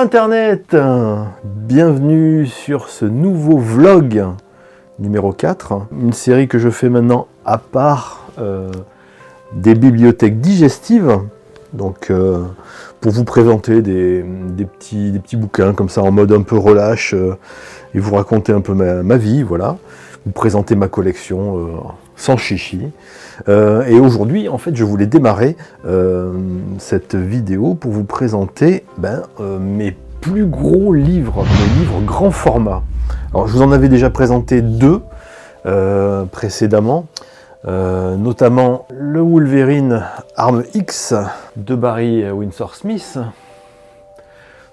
Internet, bienvenue sur ce nouveau vlog numéro 4, une série que je fais maintenant à part des bibliothèques digestives, donc pour vous présenter des petits bouquins comme ça en mode un peu relâche et vous raconter un peu ma vie, voilà, vous présenter ma collection sans chichi. Et aujourd'hui, en fait, je voulais démarrer cette vidéo pour vous présenter mes plus gros livres, mes livres grand format. Alors, je vous en avais déjà présenté deux précédemment, notamment le Wolverine Arme X de Barry Windsor Smith,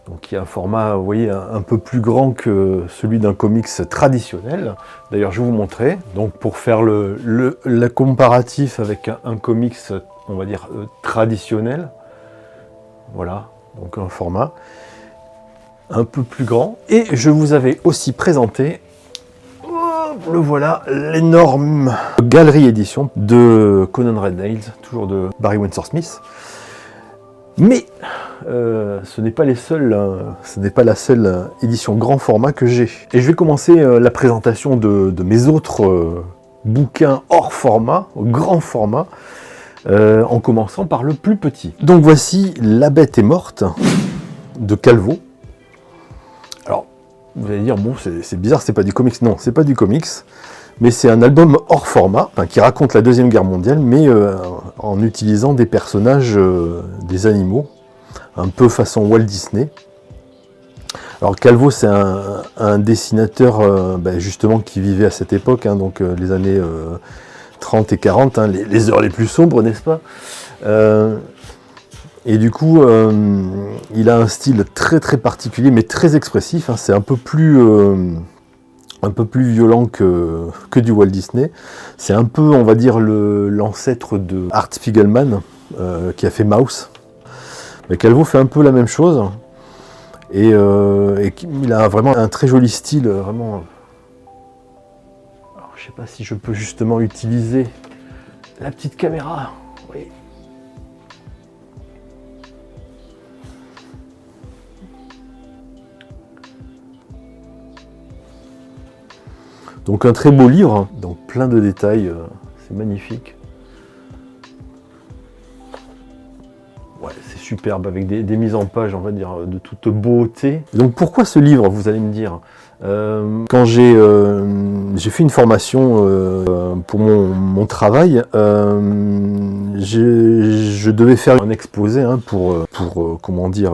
donc qui a un format, vous voyez, un peu plus grand que celui d'un comics traditionnel. D'ailleurs, je vais vous montrer. Donc, pour faire le comparatif avec un comics, on va dire traditionnel, voilà, donc un format un peu plus grand. Et je vous avais aussi présenté, le voilà, l'énorme galerie édition de Conan Red Nails, toujours de Barry Windsor Smith. Mais ce n'est pas la seule édition grand format que j'ai. Et je vais commencer la présentation de mes autres bouquins hors format, grand format, en commençant par le plus petit. Donc voici La Bête est morte de Calvo. Alors, vous allez dire, bon, c'est bizarre, c'est pas du comics. Non, c'est pas du comics, mais c'est un album hors format, qui raconte la Deuxième Guerre mondiale, mais en utilisant des personnages, des animaux, un peu façon Walt Disney. Alors Calvo, c'est un dessinateur justement qui vivait à cette époque, donc les années 30 et 40, les heures les plus sombres, n'est-ce pas? Et du coup, il a un style très très particulier, mais très expressif. C'est un peu plus violent que du Walt Disney. C'est un peu, on va dire, l'ancêtre de Art Spiegelman, qui a fait Maus. Mais Calvo fait un peu la même chose. Et il a vraiment un très joli style, vraiment. Alors, je ne sais pas si je peux justement utiliser la petite caméra. Oui. Donc un très beau livre, donc plein de détails, c'est magnifique. Ouais, c'est superbe, avec des mises en page, on va dire, de toute beauté. Donc pourquoi ce livre, vous allez me dire? Quand j'ai fait une formation pour mon travail, je devais faire un exposé pour comment dire,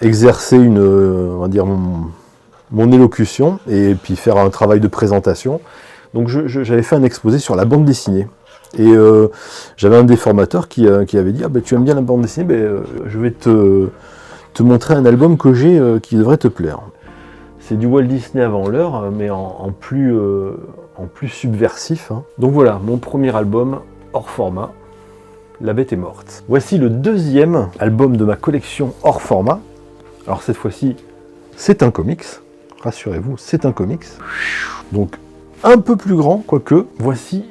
exercer on va dire, mon élocution et puis faire un travail de présentation. Donc j'avais fait un exposé sur la bande dessinée. Et j'avais un des formateurs qui avait dit tu aimes bien la bande dessinée, je vais te montrer un album que j'ai qui devrait te plaire. C'est du Walt Disney avant l'heure, mais en plus subversif. Donc voilà, mon premier album hors format, La Bête est morte. Voici le deuxième album de ma collection hors format. Alors cette fois-ci, c'est un comics. Rassurez-vous, c'est un comics. Donc un peu plus grand, quoique. Voici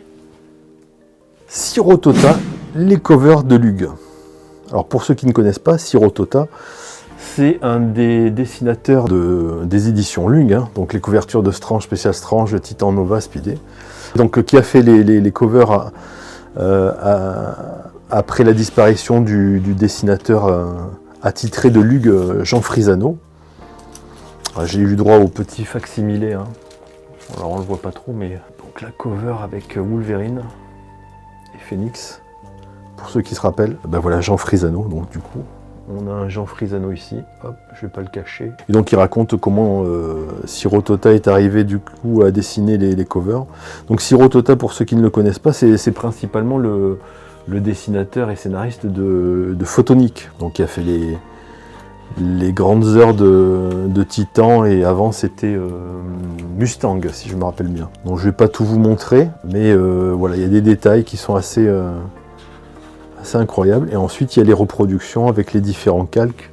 Siro Tota, les covers de Lug. Alors pour ceux qui ne connaissent pas, Siro Tota, c'est un des dessinateurs des éditions Lug, donc les couvertures de Strange, Special Strange, Titan, Nova, Speedy. Donc qui a fait les covers après la disparition du dessinateur attitré de Lug, Jean Frisano. J'ai eu droit au petit facsimilé, alors on le voit pas trop, mais donc la cover avec Wolverine et Phoenix, pour ceux qui se rappellent, voilà Jean Frisano, donc du coup on a un Jean Frisano ici, hop, je vais pas le cacher. Et donc il raconte comment Siro Tota est arrivé du coup à dessiner les covers. Donc Siro Tota, pour ceux qui ne le connaissent pas, c'est principalement le dessinateur et scénariste de Photonic, donc qui a fait les grandes heures de Titan, et avant c'était Mustang, si je me rappelle bien. Donc je vais pas tout vous montrer, mais voilà, il y a des détails qui sont assez incroyables. Et ensuite il y a les reproductions avec les différents calques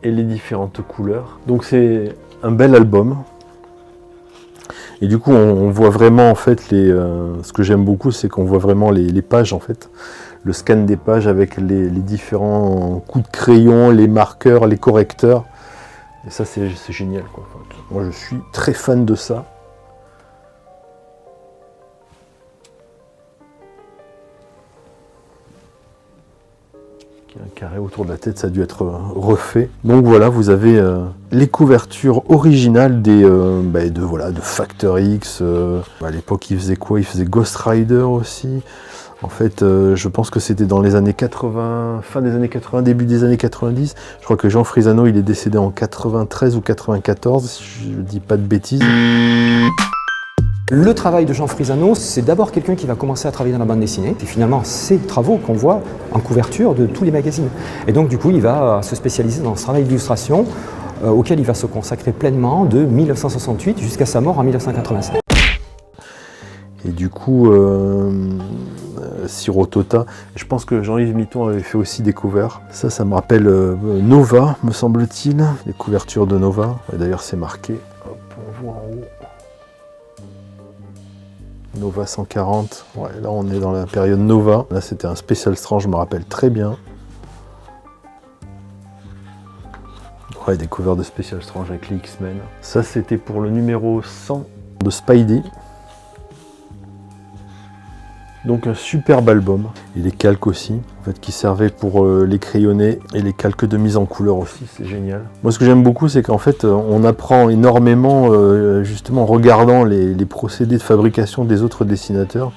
et les différentes couleurs. Donc c'est un bel album. Et du coup on voit vraiment en fait ce que j'aime beaucoup, c'est qu'on voit vraiment les pages en fait. Le scan des pages avec les différents coups de crayon, les marqueurs, les correcteurs. Et ça, c'est génial, quoi. Enfin, moi, je suis très fan de ça. Un carré autour de la tête, ça a dû être refait. Donc voilà, vous avez les couvertures originales de Factor X. À l'époque, il faisait quoi? Il faisait Ghost Rider aussi. En fait, je pense que c'était dans les années 80, fin des années 80, début des années 90. Je crois que Jean Frisano, il est décédé en 93 ou 94, si je ne dis pas de bêtises. Le travail de Jean Frisano, c'est d'abord quelqu'un qui va commencer à travailler dans la bande dessinée, et finalement ses travaux qu'on voit en couverture de tous les magazines. Et donc du coup, il va se spécialiser dans ce travail d'illustration auquel il va se consacrer pleinement de 1968 jusqu'à sa mort en 1987. Et du coup, Siro Tota, je pense que Jean-Yves Mitton avait fait aussi des covers. Ça me rappelle Nova, me semble-t-il, les couvertures de Nova. Et d'ailleurs, c'est marqué, hop, on voit en haut. Nova 140, ouais, là on est dans la période Nova. Là c'était un Special Strange, je me rappelle très bien. Ouais, des covers de Special Strange avec les X-Men. Ça c'était pour le numéro 100 de Spidey. Donc un superbe album. Et les calques aussi, en fait, qui servaient pour les crayonnés et les calques de mise en couleur aussi, c'est génial. Moi ce que j'aime beaucoup, c'est qu'en fait on apprend énormément justement en regardant les procédés de fabrication des autres dessinateurs,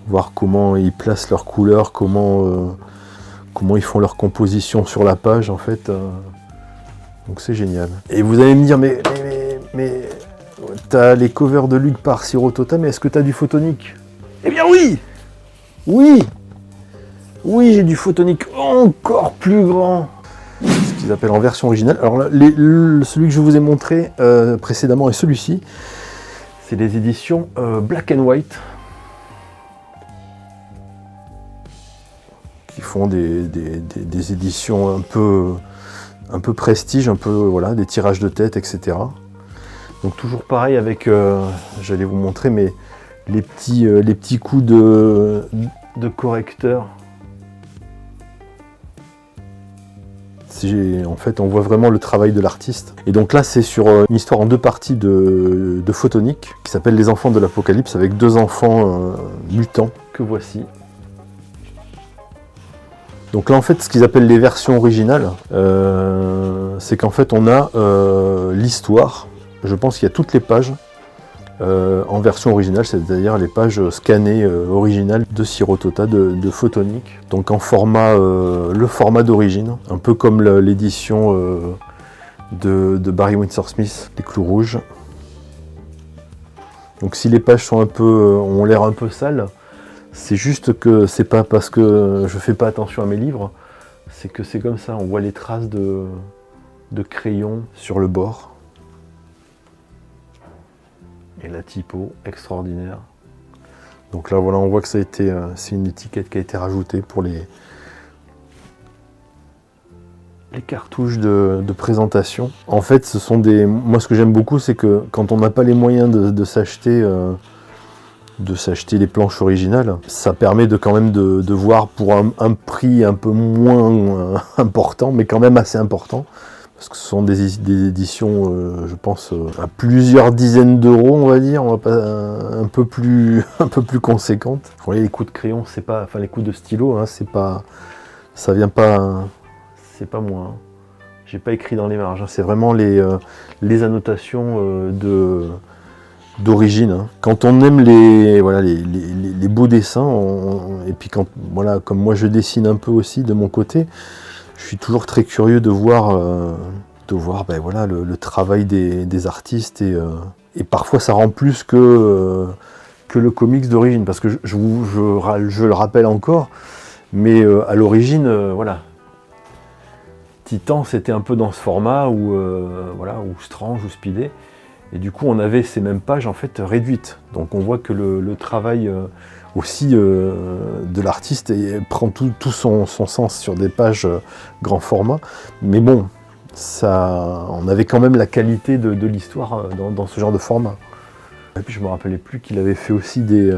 voir comment ils placent leurs couleurs, comment ils font leur composition sur la page en fait. Donc c'est génial. Et vous allez me dire, mais t'as les covers de Luc par Siro Tota, mais est-ce que t'as du photonique? Eh bien oui! Oui! Oui, j'ai du photonique encore plus grand! Ce qu'ils appellent en version originale. Alors là, celui que je vous ai montré précédemment et celui-ci, c'est des éditions Black and White. Qui font des éditions un peu prestige, un peu voilà, des tirages de tête, etc. Donc toujours pareil avec, j'allais vous montrer, mais les petits coups de correcteur. En fait, on voit vraiment le travail de l'artiste. Et donc là, c'est sur une histoire en deux parties de photonique, qui s'appelle Les Enfants de l'Apocalypse, avec deux enfants mutants, que voici. Donc là, en fait, ce qu'ils appellent les versions originales, c'est qu'en fait, on a l'histoire. Je pense qu'il y a toutes les pages en version originale, c'est-à-dire les pages scannées originales de Siro Tota, de photonique. Donc en format, le format d'origine, un peu comme l'édition de Barry Windsor Smith, Les Clous Rouges. Donc si les pages sont ont l'air un peu sales, c'est juste que c'est pas parce que je fais pas attention à mes livres, c'est que c'est comme ça, on voit les traces de crayon sur le bord. Et la typo, extraordinaire. Donc là voilà, on voit que ça a été, c'est une étiquette qui a été rajoutée pour les cartouches de présentation. En fait, ce sont moi ce que j'aime beaucoup, c'est que quand on n'a pas les moyens de s'acheter les planches originales, ça permet quand même de voir pour un prix un peu moins important, mais quand même assez important. Parce que ce sont des éditions, je pense, à plusieurs dizaines d'euros, on va dire, un peu plus conséquentes. Vous voyez, les coups de crayon, c'est pas, enfin les coups de stylo, hein, c'est pas, ça vient pas, c'est pas moi. Hein. J'ai pas écrit dans les marges. Hein, c'est vraiment les annotations d'origine. Hein. Quand on aime les beaux dessins, et puis quand comme moi je dessine un peu aussi de mon côté. Je suis toujours très curieux de voir le travail des artistes et parfois ça rend plus que le comics d'origine parce que je le rappelle encore, mais à l'origine, Titan c'était un peu dans ce format ou Strange ou Speedy et du coup on avait ces mêmes pages en fait réduites. Donc on voit que le travail aussi de l'artiste et prend tout son sens sur des pages grand format, mais bon, on avait quand même la qualité de l'histoire dans ce genre de format. Et puis je me rappelais plus qu'il avait fait aussi des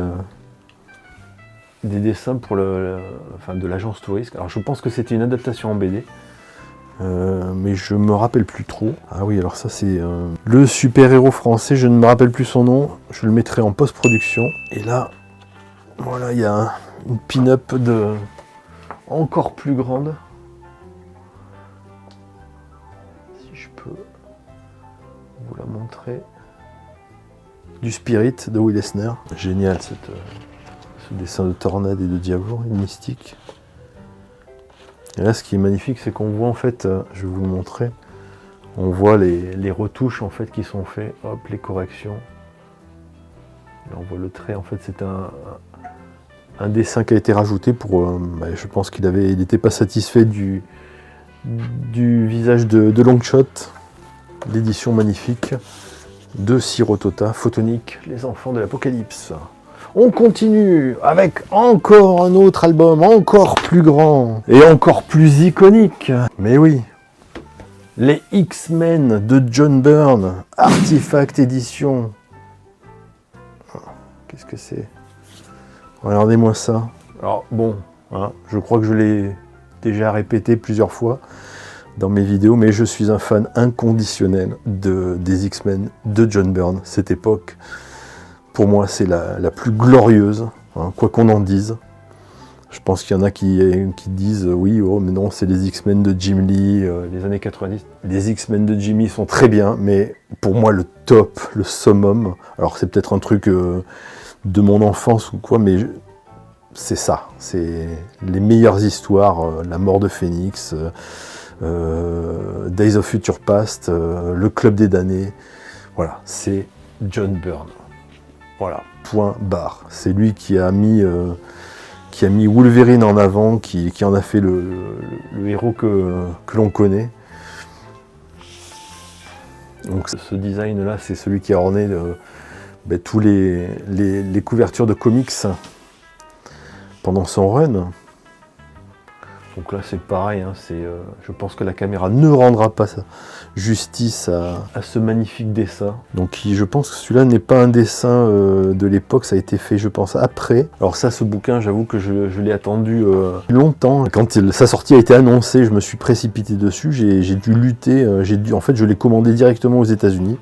dessins pour de l'agence touriste. Alors je pense que c'était une adaptation en BD, mais je me rappelle plus trop. Ah oui, alors ça c'est le super-héros français, je ne me rappelle plus son nom, je le mettrai en post-production. Et là, voilà, il y a une pin-up encore plus grande. Si je peux vous la montrer. Du Spirit de Will Eisner. Génial ce dessin de tornade et de diable, une mystique. Et là, ce qui est magnifique, c'est qu'on voit en fait, je vais vous le montrer, on voit les retouches en fait qui sont faites, hop, les corrections. Là, on voit le trait, en fait, c'est un dessin qui a été rajouté pour, je pense qu'il n'était pas satisfait du visage de Longshot, l'édition magnifique de Sirotota, Photonique, les enfants de l'Apocalypse. On continue avec encore un autre album, encore plus grand et encore plus iconique. Mais oui, les X-Men de John Byrne, Artifact Edition. Qu'est-ce que c'est? Regardez-moi ça. Alors bon, hein, je crois que je l'ai déjà répété plusieurs fois dans mes vidéos, mais je suis un fan inconditionnel des X-Men de John Byrne. Cette époque, pour moi, c'est la plus glorieuse, hein, quoi qu'on en dise. Je pense qu'il y en a qui disent oui, oh, mais non, c'est les X-Men de Jim Lee, les années 90. Les X-Men de Jim Lee sont très bien, mais pour moi, le top, le summum, alors c'est peut-être un truc de mon enfance ou quoi, mais c'est ça. C'est les meilleures histoires, la mort de Phoenix, Days of Future Past, le Club des damnés. Voilà, c'est John Byrne. Voilà, point barre. C'est lui qui a mis Wolverine en avant, qui en a fait le héros que l'on connaît. Donc ce design-là, c'est celui qui a orné tous les couvertures de comics pendant son run. Donc là c'est pareil, hein, je pense que la caméra ne rendra pas justice à ce magnifique dessin. Donc je pense que celui-là n'est pas un dessin de l'époque, ça a été fait je pense après. Alors ça, ce bouquin, j'avoue que je l'ai attendu longtemps. Quand sa sortie a été annoncée, je me suis précipité dessus, j'ai dû lutter, en fait je l'ai commandé directement aux États-Unis.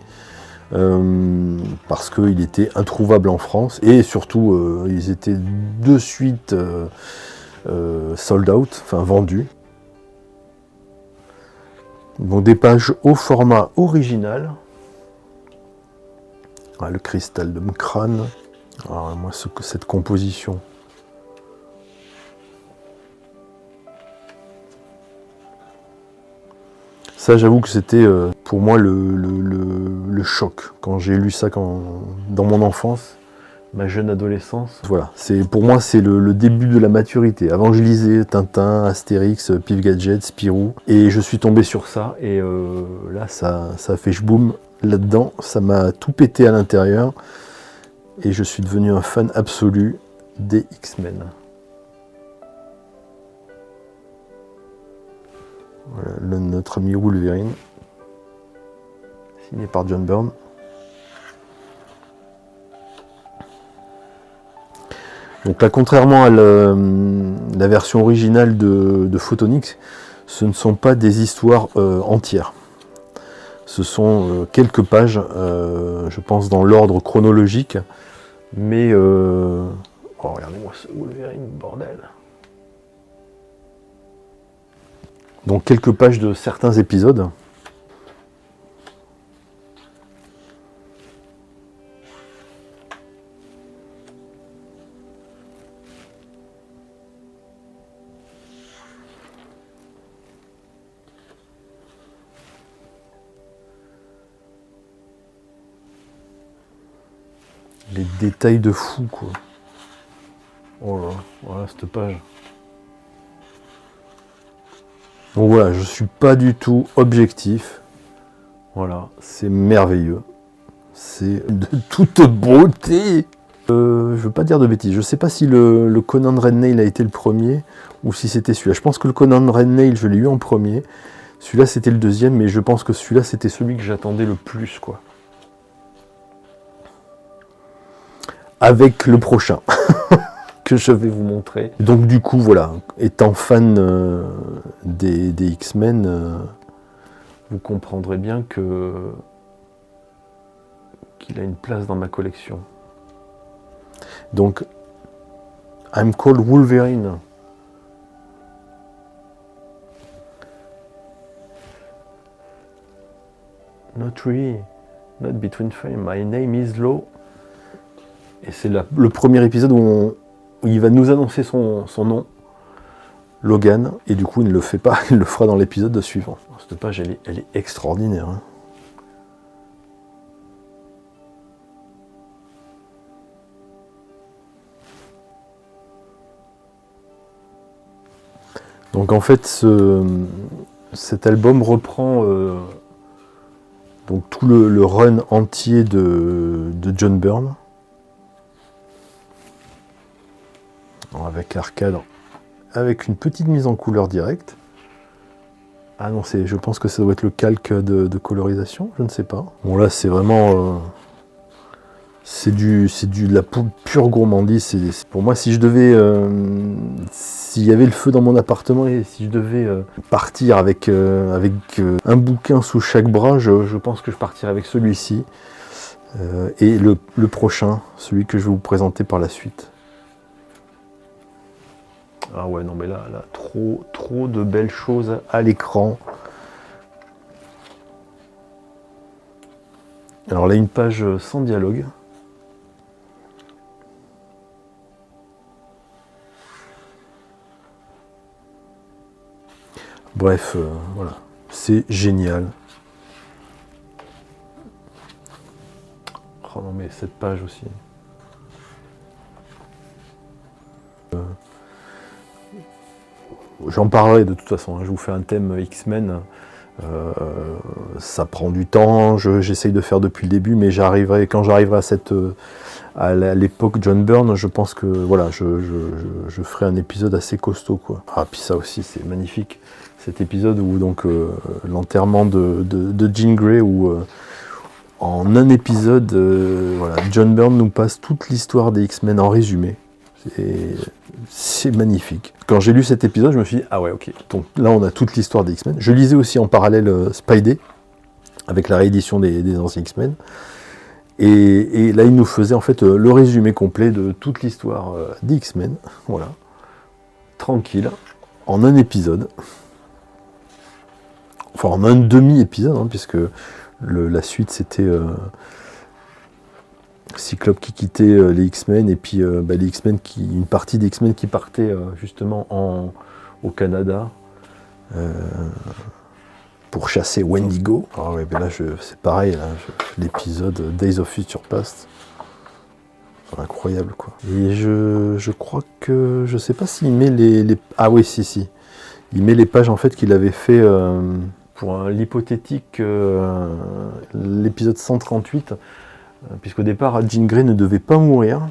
Parce qu'il était introuvable en France et surtout ils étaient de suite sold out, enfin vendus. Donc des pages au format original. Ah, le cristal de M'Kraan. Alors moi cette composition. Ça, j'avoue que c'était pour moi le choc quand j'ai lu ça dans mon enfance, ma jeune adolescence. Voilà, pour moi c'est le début de la maturité. Avant je lisais Tintin, Astérix, Pif Gadget, Spirou, et je suis tombé sur ça et là ça a fait ch'boum là-dedans, ça m'a tout pété à l'intérieur et je suis devenu un fan absolu des X-Men. Voilà, notre ami Wolverine, signé par John Byrne. Donc là, contrairement à la version originale de Photonics, ce ne sont pas des histoires entières. Ce sont quelques pages, je pense dans l'ordre chronologique, mais... Oh, regardez-moi ce Wolverine, bordel. Donc quelques pages de certains épisodes. Les détails de fou, quoi. Oh là, voilà cette page. Donc voilà, je suis pas du tout objectif. Voilà, c'est merveilleux. C'est de toute beauté. Je veux pas dire de bêtises. Je sais pas si le Conan Red Nail a été le premier ou si c'était celui-là. Je pense que le Conan Red Nail, je l'ai eu en premier. Celui-là, c'était le deuxième, mais je pense que celui-là, c'était celui que j'attendais le plus, quoi. Avec le prochain, que je vais vous montrer. Donc du coup, voilà, étant fan des X-Men, vous comprendrez bien qu'il a une place dans ma collection. Donc, I'm called Wolverine. Not really, not between frame. My name is Lo. Et c'est le premier épisode où il va nous annoncer son nom, Logan, et du coup il ne le fait pas, il le fera dans l'épisode suivant. Cette page elle est extraordinaire. Hein. Donc en fait cet album reprend donc tout le run entier de John Byrne. Avec l'arcade, avec une petite mise en couleur directe. Ah non, je pense que ça doit être le calque de colorisation, je ne sais pas. Bon là c'est vraiment... c'est de la pure gourmandise. Pour moi, si je devais... s'il y avait le feu dans mon appartement et si je devais partir avec un bouquin sous chaque bras, je pense que je partirais avec celui-ci. Et le prochain, celui que je vais vous présenter par la suite. Ah ouais, non mais là trop de belles choses à l'écran. Alors là, une page sans dialogue. Bref, voilà, c'est génial. Oh non mais cette page aussi. J'en parlerai de toute façon, hein. Je vous fais un thème X-Men, ça prend du temps, j'essaye de faire depuis le début, mais quand j'arriverai à l'époque John Byrne, je pense que voilà, je ferai un épisode assez costaud, quoi. Ah puis ça aussi c'est magnifique, cet épisode où donc l'enterrement de Jean Grey, où en un épisode, voilà, John Byrne nous passe toute l'histoire des X-Men en résumé. C'est magnifique. Quand j'ai lu cet épisode, je me suis dit, ah ouais, ok. Donc là, on a toute l'histoire des X-Men. Je lisais aussi en parallèle Spidey, avec la réédition des anciens X-Men. Et là, il nous faisait en fait le résumé complet de toute l'histoire des X-Men. Voilà. Tranquille. En un épisode. Enfin, en un demi-épisode, hein, puisque la suite, c'était... Cyclope qui quittait les X-Men et puis les X-Men une partie des X-Men qui partaient justement au Canada pour chasser Wendigo. Ah ouais, ben là c'est pareil, l'épisode Days of Future Past, c'est incroyable quoi. Et je crois que je sais pas s'il met ah oui si il met les pages en fait qu'il avait fait pour l'hypothétique l'épisode 138. Puisqu'au départ, Jean Grey ne devait pas mourir,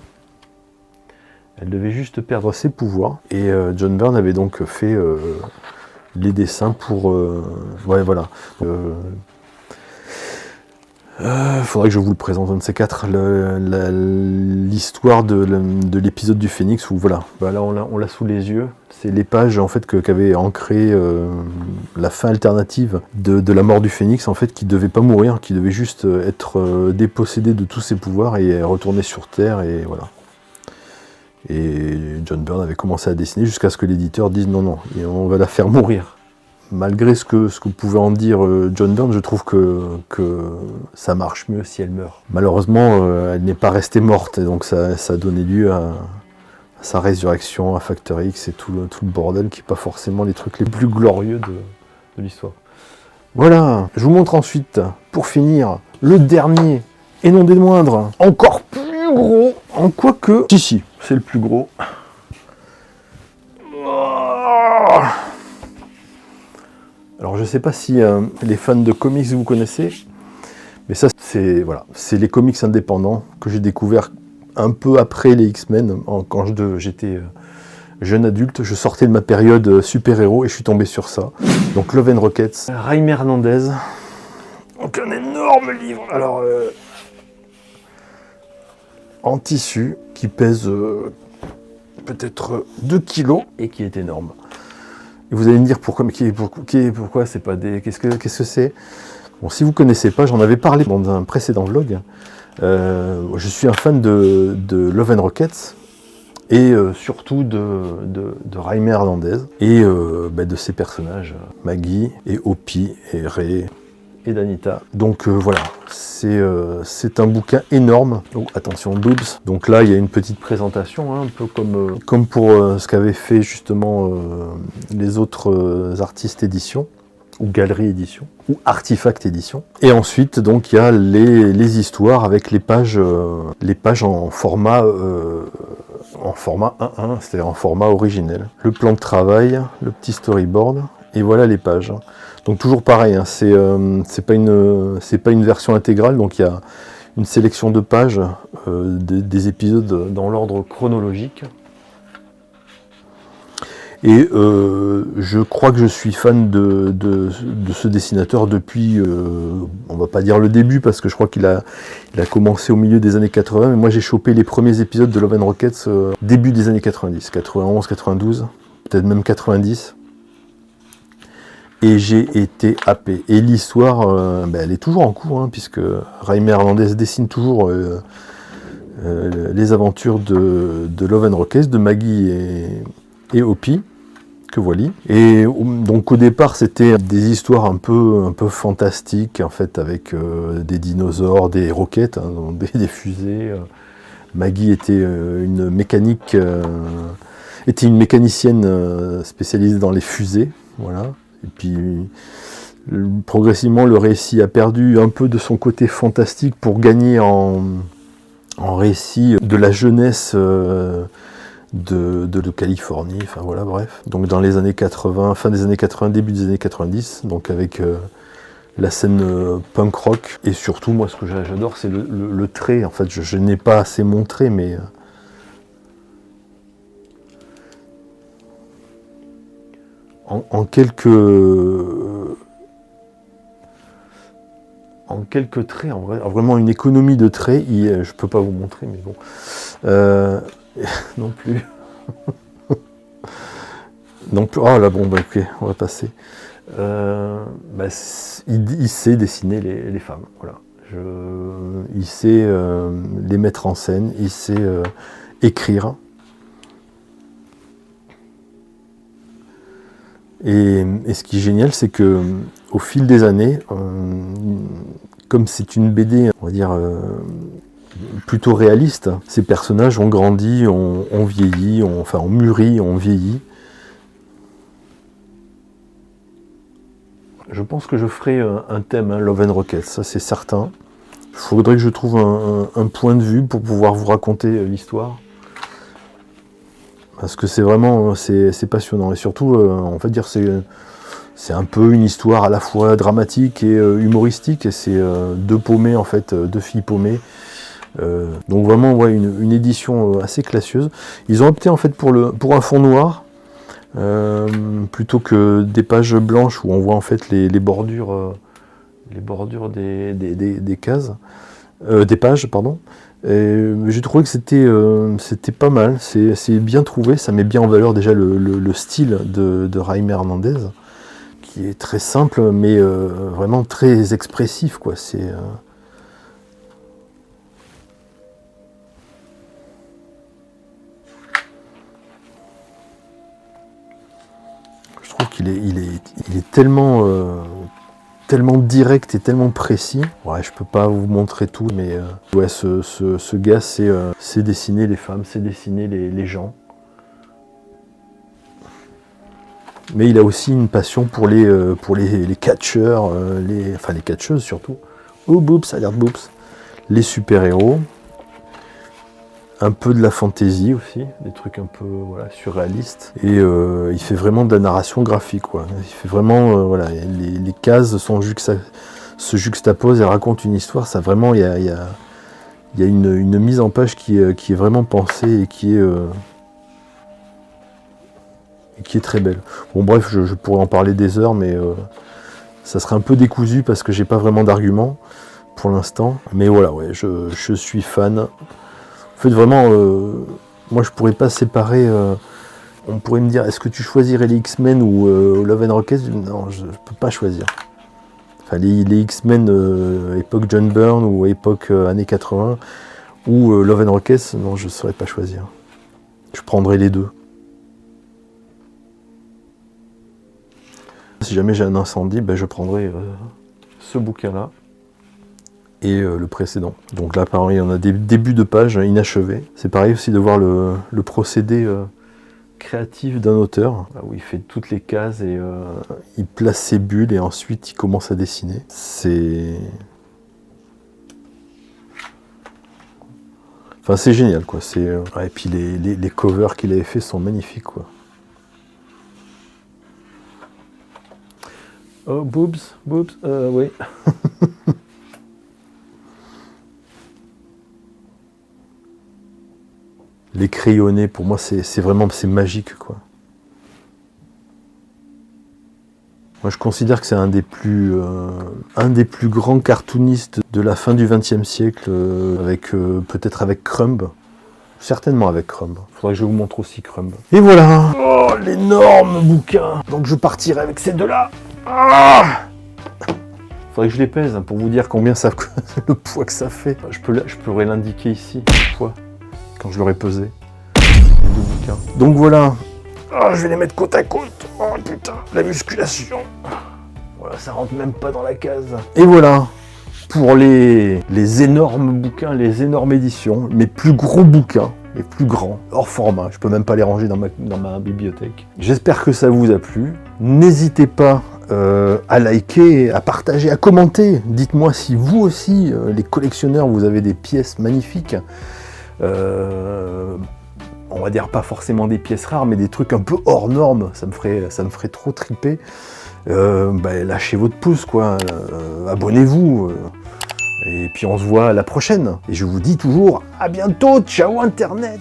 elle devait juste perdre ses pouvoirs, et John Byrne avait donc fait les dessins pour... ouais, voilà. Faudrait que je vous le présente, un de ces quatre, l'histoire de l'épisode du Phénix, où voilà, bah là on l'a sous les yeux. C'est les pages en fait qu'avait ancré la fin alternative de la mort du Phénix, en fait, qui devait pas mourir, qui devait juste être dépossédé de tous ses pouvoirs et retourner sur Terre, et voilà. Et John Byrne avait commencé à dessiner jusqu'à ce que l'éditeur dise non, on va la faire mourir. Malgré ce que pouvait en dire John Byrne, je trouve que ça marche mieux si elle meurt. Malheureusement, elle n'est pas restée morte, et donc ça a donné lieu à sa résurrection, à Factor X et tout le bordel, qui n'est pas forcément les trucs les plus glorieux de l'histoire. Voilà, je vous montre ensuite, pour finir, le dernier, et non des moindres, encore plus gros, en quoi que... Si, c'est le plus gros. Alors je sais pas si les fans de comics vous connaissez, mais ça c'est les comics indépendants que j'ai découvert un peu après les X-Men, quand j'étais jeune adulte. Je sortais de ma période super-héros et je suis tombé sur ça. Donc Love and Rockets, Jaime Hernandez. Donc un énorme livre, alors en tissu, qui pèse peut-être 2 kilos et qui est énorme. Et vous allez me dire pourquoi c'est pas des... Qu'est-ce que c'est? Bon, si vous ne connaissez pas, j'en avais parlé dans un précédent vlog. Je suis un fan de Love and Rockets et surtout de Jaime Hernandez et de ses personnages, Maggie et Opie et Ray et Danita. Donc voilà, c'est un bouquin énorme. Oh, attention, boobs. Donc là, il y a une petite présentation, hein, un peu comme pour ce qu'avaient fait justement les autres artistes éditions, ou Galerie Édition, ou Artifact Édition. Et ensuite, donc, il y a les histoires avec les pages en format 1-1, c'est-à-dire en format originel. Le plan de travail, le petit storyboard, et voilà les pages. Donc toujours pareil, hein, c'est pas une version intégrale, donc il y a une sélection de pages des épisodes dans l'ordre chronologique. Et je crois que je suis fan de ce dessinateur depuis, on va pas dire le début, parce que je crois qu'il a commencé au milieu des années 80, mais moi j'ai chopé les premiers épisodes de Love and Rockets début des années 90, 91, 92, peut-être même 90. Et j'ai été happé. Et l'histoire, elle est toujours en cours, hein, puisque Jaime Hernandez dessine toujours les aventures de Love and Rockets, de Maggie et Opie, que voilà. Et donc au départ, c'était des histoires un peu fantastiques, en fait, avec des dinosaures, des roquettes, hein, des fusées. Maggie était une mécanicienne spécialisée dans les fusées, voilà. Et puis, progressivement, le récit a perdu un peu de son côté fantastique pour gagner en récit de la jeunesse de Californie, enfin voilà, bref. Donc dans les années 80, fin des années 80, début des années 90, donc avec la scène punk rock. Et surtout, moi, ce que j'adore, c'est le trait. En fait, je n'ai pas assez montré, mais... En quelques traits, vraiment une économie de traits, je peux pas vous montrer, mais bon, non plus. Non plus. Oh là, bon, ok, on va passer. Il sait dessiner les femmes, voilà. Il sait les mettre en scène, il sait écrire. Et ce qui est génial, c'est que au fil des années, comme c'est une BD, on va dire, plutôt réaliste, ces personnages ont grandi, ont vieilli, ont mûri, ont vieilli. Je pense que je ferai un thème, hein, Love and Rockets, ça c'est certain. Il faudrait que je trouve un point de vue pour pouvoir vous raconter l'histoire. Parce que c'est vraiment, c'est passionnant. Et surtout, on va dire, c'est un peu une histoire à la fois dramatique et humoristique. Et c'est deux paumés, en fait, deux filles paumées. Donc vraiment, ouais, une édition assez classieuse. Ils ont opté, en fait, pour un fond noir, plutôt que des pages blanches où on voit, en fait, les bordures des cases, des pages, pardon. J'ai trouvé que c'était pas mal, c'est bien trouvé, ça met bien en valeur déjà le style de Jaime Hernandez, qui est très simple mais vraiment très expressif, quoi. Je trouve qu'il est tellement direct et tellement précis. Ouais, je peux pas vous montrer tout, mais ouais, ce gars, c'est dessiner les femmes, c'est dessiner les gens. Mais il a aussi une passion pour les catcheurs, les catcheuses surtout. Oh, boobs, alerte boobs. Les super-héros. Un peu de la fantaisie aussi, des trucs un peu surréalistes. Et il fait vraiment de la narration graphique, quoi. Il fait vraiment, les cases se juxtaposent et racontent une histoire. Ça vraiment, il y a une mise en page qui est vraiment pensée et qui est très belle. Bon, bref, je pourrais en parler des heures, mais ça serait un peu décousu parce que j'ai pas vraiment d'arguments pour l'instant. Mais voilà, ouais, je suis fan. En fait, vraiment, Moi, je pourrais pas séparer. On pourrait me dire, est-ce que tu choisirais les X-Men ou Love and Rockets? Non, je peux pas choisir. Enfin, les X-Men époque John Byrne ou époque années 80 ou Love and Rockets, non, je saurais pas choisir. Je prendrais les deux. Si jamais j'ai un incendie, ben, je prendrais ce bouquin-là et le précédent. Donc là, pareil, on a des débuts de pages inachevés. C'est pareil aussi de voir le procédé créatif d'un auteur, où il fait toutes les cases et il place ses bulles et ensuite il commence à dessiner. C'est... Enfin, c'est génial, quoi. Et puis les covers qu'il avait fait sont magnifiques, quoi. Oh, boobs, oui. Les crayonnés, pour moi, c'est vraiment magique, quoi. Moi, je considère que c'est un des plus grands cartoonistes de la fin du XXe siècle, peut-être avec Crumb. Certainement avec Crumb. Faudrait que je vous montre aussi Crumb. Et voilà. Oh, l'énorme bouquin. Donc je partirai avec ces deux-là. Ah, faudrait que je les pèse hein, pour vous dire combien ça, le poids que ça fait. Je pourrais l'indiquer ici, le poids, quand je l'aurai pesé. Les deux bouquins. Donc voilà. Oh, je vais les mettre côte à côte. Oh putain, la musculation. Voilà, ça rentre même pas dans la case. Et voilà. Pour les énormes bouquins, les énormes éditions, mes plus gros bouquins, les plus grands, hors format. Je peux même pas les ranger dans ma bibliothèque. J'espère que ça vous a plu. N'hésitez pas à liker, à partager, à commenter. Dites-moi si vous aussi, les collectionneurs, vous avez des pièces magnifiques. On va dire pas forcément des pièces rares, mais des trucs un peu hors normes. Ça me ferait trop triper. Lâchez votre pouce, quoi. Abonnez-vous. Et puis on se voit à la prochaine. Et je vous dis toujours à bientôt. Ciao Internet.